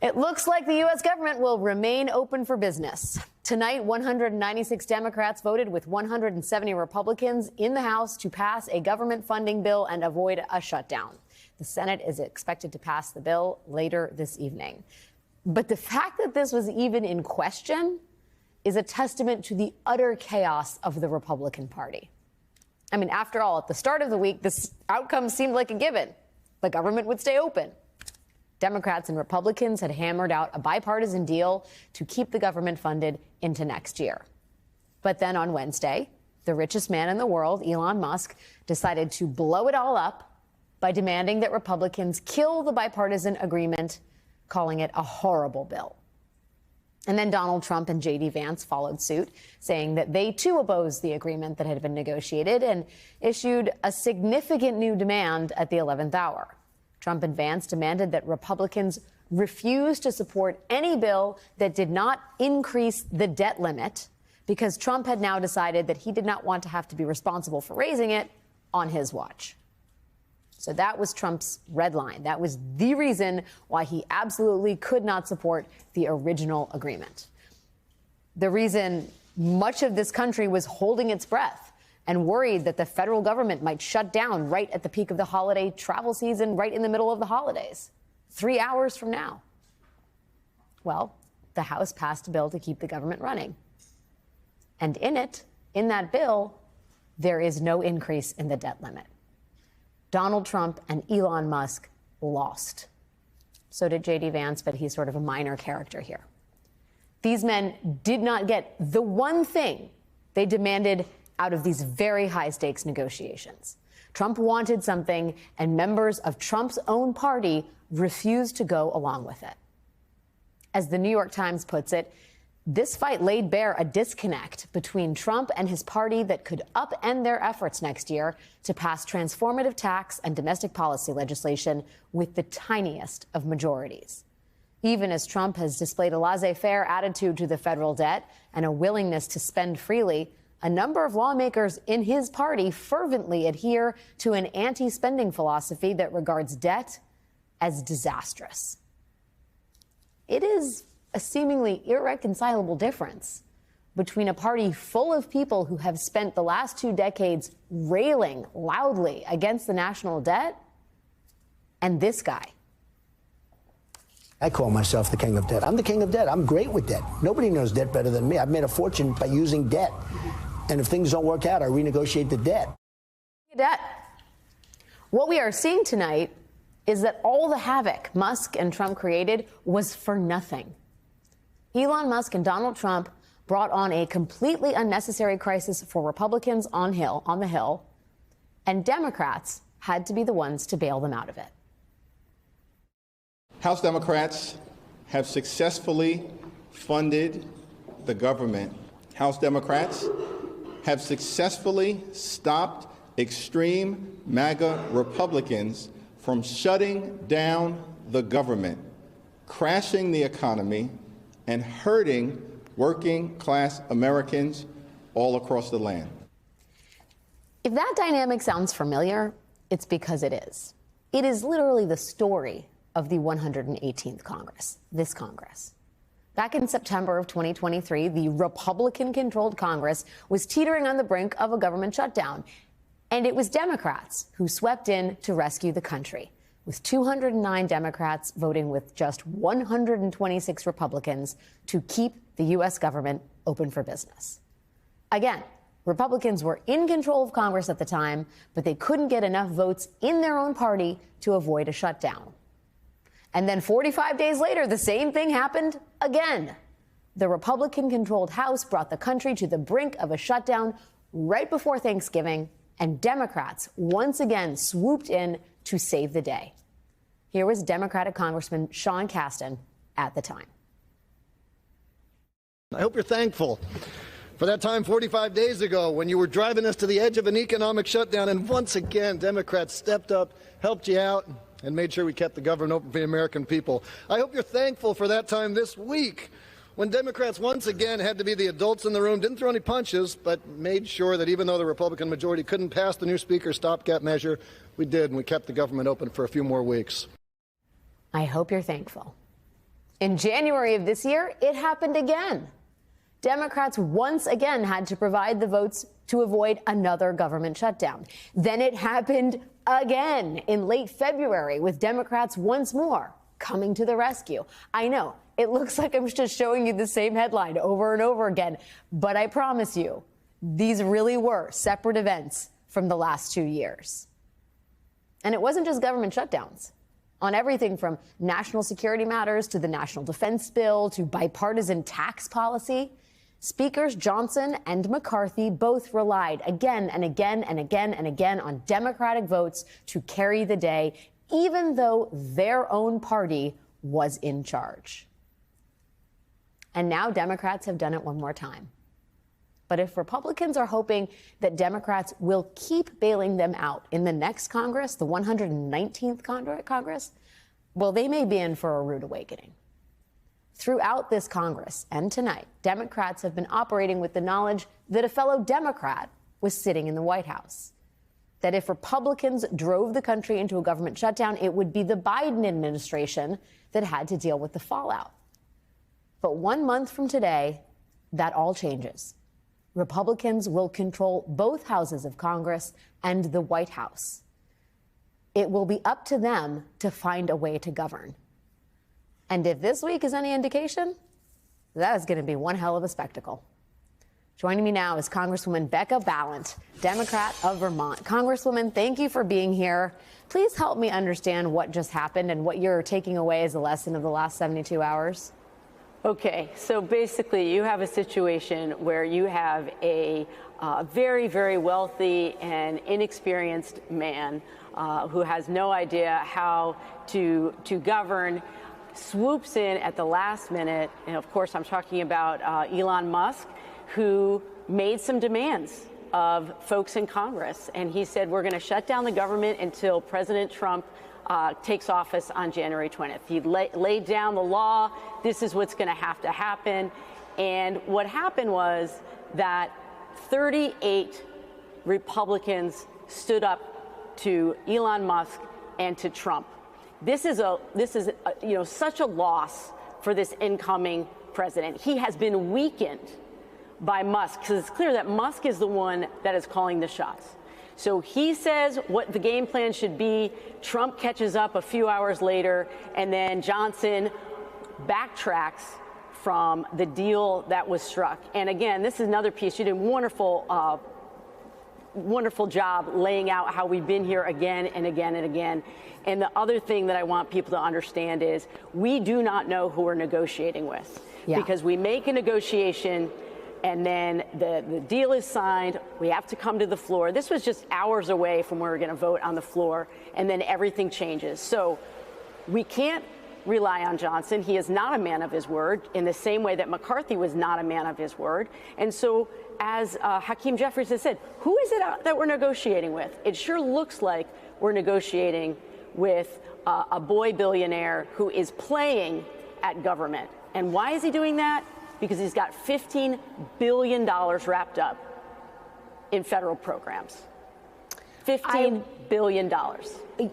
It looks like the U.S. government will remain open for business. Tonight, 196 Democrats voted with 170 Republicans in the House to pass a government funding bill and avoid a shutdown. The Senate is expected to pass the bill later this evening. But the fact that this was even in question is a testament to the utter chaos of the Republican Party. I mean, after all, at the start of the week, this outcome seemed like a given. The government would stay open. Democrats and Republicans had hammered out a bipartisan deal to keep the government funded into next year. But then on Wednesday, the richest man in the world, Elon Musk, decided to blow it all up by demanding that Republicans kill the bipartisan agreement, calling it a horrible bill. And then Donald Trump and J.D. Vance followed suit, saying that they too opposed the agreement that had been negotiated and issued a significant new demand at the 11th hour. Trump and Vance demanded that Republicans refuse to support any bill that did not increase the debt limit because Trump had now decided that he did not want to have to be responsible for raising it on his watch. So that was Trump's red line. That was the reason why he absolutely could not support the original agreement. The reason much of this country was holding its breath and worried that the federal government might shut down right at the peak of the holiday travel season, right in the middle of the holidays, 3 hours from now. Well, the House passed a bill to keep the government running. And in that bill, there is no increase in the debt limit. Donald Trump and Elon Musk lost. So did J.D. Vance, but he's sort of a minor character here. These men did not get the one thing they demanded out of these very high-stakes negotiations. Trump wanted something, and members of Trump's own party refused to go along with it. As the New York Times puts it, this fight laid bare a disconnect between Trump and his party that could upend their efforts next year to pass transformative tax and domestic policy legislation with the tiniest of majorities. Even as Trump has displayed a laissez-faire attitude to the federal debt and a willingness to spend freely, a number of lawmakers in his party fervently adhere to an anti-spending philosophy that regards debt as disastrous. It is a seemingly irreconcilable difference between a party full of people who have spent the last 2 decades railing loudly against the national debt and this guy. I call myself the king of debt. I'm the king of debt. I'm great with debt. Nobody knows debt better than me. I've made a fortune by using debt. And if things don't work out, I renegotiate the debt. What we are seeing tonight is that all the havoc Musk and Trump created was for nothing. Elon Musk and Donald Trump brought on a completely unnecessary crisis for Republicans on the Hill, and Democrats had to be the ones to bail them out of it. House Democrats have successfully funded the government. House Democrats have successfully stopped extreme MAGA Republicans from shutting down the government, crashing the economy, and hurting working-class Americans all across the land. If that dynamic sounds familiar, it's because it is. It is literally the story of the 118th Congress, this Congress. Back in September of 2023, the Republican-controlled Congress was teetering on the brink of a government shutdown. And it was Democrats who swept in to rescue the country, with 209 Democrats voting with just 126 Republicans to keep the U.S. government open for business. Again, Republicans were in control of Congress at the time, but they couldn't get enough votes in their own party to avoid a shutdown. And then 45 days later, the same thing happened again. The Republican-controlled House brought the country to the brink of a shutdown right before Thanksgiving, and Democrats once again swooped in to save the day. Here was Democratic Congressman Sean Casten at the time. I hope you're thankful for that time 45 days ago when you were driving us to the edge of an economic shutdown, and once again, Democrats stepped up, helped you out, and made sure we kept the government open for the American people. I hope you're thankful for that time this week when Democrats once again had to be the adults in the room, didn't throw any punches, but made sure that even though the Republican majority couldn't pass the new Speaker's stopgap measure, we did, and we kept the government open for a few more weeks. I hope you're thankful. In January of this year, it happened again. Democrats once again had to provide the votes to avoid another government shutdown. Then it happened again in late February, with Democrats once more coming to the rescue. I know, it looks like I'm just showing you the same headline over and over again, but I promise you, these really were separate events from the last 2 years. And it wasn't just government shutdowns. On everything from national security matters to the national defense bill to bipartisan tax policy, Speakers Johnson and McCarthy both relied again and again and again and again on Democratic votes to carry the day, even though their own party was in charge. And now Democrats have done it one more time. But if Republicans are hoping that Democrats will keep bailing them out in the next Congress, the 119th Congress, well, they may be in for a rude awakening. Throughout this Congress and tonight, Democrats have been operating with the knowledge that a fellow Democrat was sitting in the White House. That if Republicans drove the country into a government shutdown, it would be the Biden administration that had to deal with the fallout. But 1 month from today, that all changes. Republicans will control both houses of Congress and the White House. It will be up to them to find a way to govern. And if this week is any indication, that is going to be one hell of a spectacle. Joining me now is Congresswoman Becca Balint, Democrat of Vermont. Congresswoman, thank you for being here. Please help me understand what just happened and what you're taking away as a lesson of the last 72 hours. Okay, so basically you have a situation where you have a very, very wealthy and inexperienced man who has no idea how to govern, swoops in at the last minute. And of course, I'm talking about Elon Musk, who made some demands of folks in Congress. And he said, we're going to shut down the government until President Trump takes office on January 20th. He laid down the law. This is what's going to happen. And what happened was that 38 Republicans stood up to Elon Musk and to Trump. This is such a loss for this incoming president. He has been weakened by Musk, because it's clear that Musk is the one that is calling the shots. So he says what the game plan should be. Trump catches up a few hours later, and then Johnson backtracks from the deal that was struck. And again, this is another piece. You did a wonderful job laying out how we've been here again and again and again. And the other thing that I want people to understand is we do not know who we're negotiating with. Yeah. Because we make a negotiation and then the deal is signed. We have to come to the floor. This was just hours away from where we're going to vote on the floor, and then everything changes. So we can't rely on Johnson. He is not a man of his word, in the same way that McCarthy was not a man of his word. And so, as Hakeem Jeffries has said, who is it that we're negotiating with? It sure looks like we're negotiating with a boy billionaire who is playing at government. And why is he doing that? Because he's got $15 billion wrapped up in federal programs. $15 billion.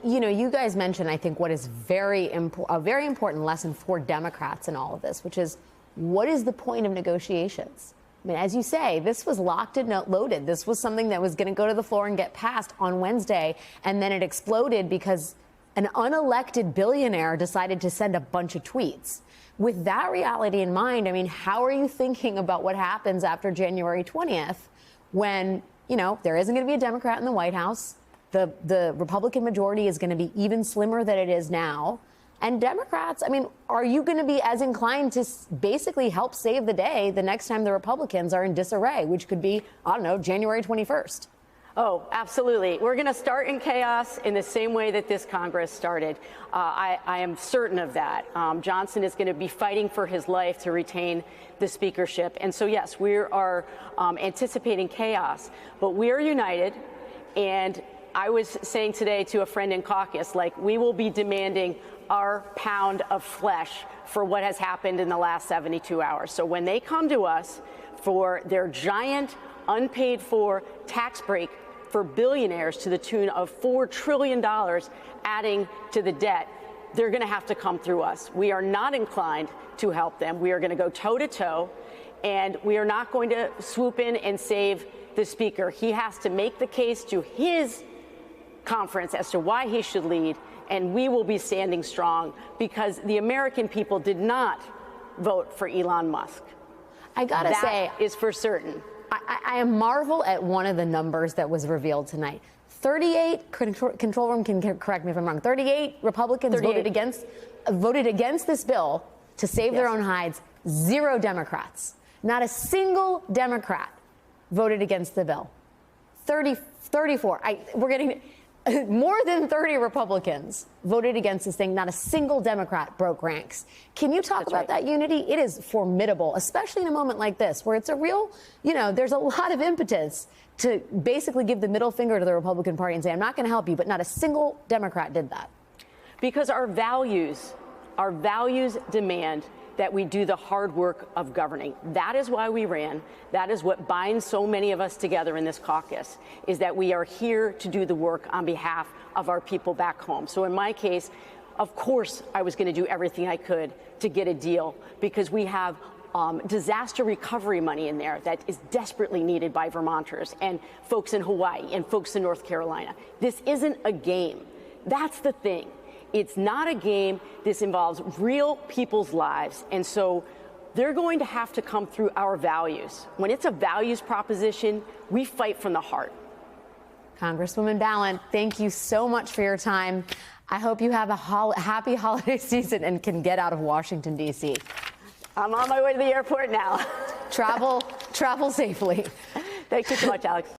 You know, you guys mentioned, I think, what is a very important lesson for Democrats in all of this, which is, what is the point of negotiations? I mean, as you say, this was locked and loaded. This was something that was going to go to the floor and get passed on Wednesday, and then it exploded because an unelected billionaire decided to send a bunch of tweets. With that reality in mind, I mean, how are you thinking about what happens after January 20th when, you know, there isn't going to be a Democrat in the White House? The Republican majority is going to be even slimmer than it is now. And Democrats, I mean, are you going to be as inclined to basically help save the day the next time the Republicans are in disarray, which could be, I don't know, January 21st? Oh, absolutely. We're going to start in chaos in the same way that this Congress started. I am certain of that. Johnson is going to be fighting for his life to retain the speakership. And so, yes, we are anticipating chaos, but we are united. And I was saying today to a friend in caucus, like, we will be demanding our pound of flesh for what has happened in the last 72 hours. So when they come to us for their giant unpaid for tax break for billionaires to the tune of $4 trillion adding to the debt, they're going to have to come through us. We are not inclined to help them. We are going to go toe to toe, and we are not going to swoop in and save the speaker. He has to make the case to his conference as to why he should lead, and we will be standing strong because the American people did not vote for Elon Musk. I gotta say, that is for certain. I marvel at one of the numbers that was revealed tonight. 38, control room can correct me if I'm wrong, 38 Republicans voted against this bill to save their own hides. 0 Democrats. Not a single Democrat voted against the bill. 34. We're getting more than 30 Republicans voted against this thing. Not a single Democrat broke ranks. Can you talk about that unity? It is formidable, especially in a moment like this, where it's a real, there's a lot of impetus to basically give the middle finger to the Republican Party and say, I'm not going to help you, but not a single Democrat did that. Because our values demand that we do the hard work of governing. That is why we ran. That is what binds so many of us together in this caucus, is that we are here to do the work on behalf of our people back home. So in my case, of course, I was going to do everything I could to get a deal, because we have disaster recovery money in there that is desperately needed by Vermonters and folks in Hawaii and folks in North Carolina. This isn't a game. That's the thing. It's not a game. This involves real people's lives. And so they're going to have to come through our values. When it's a values proposition, we fight from the heart. Congresswoman Balint, thank you so much for your time. I hope you have a happy holiday season and can get out of Washington, D.C. I'm on my way to the airport now. Travel safely. Thank you so much, Alex.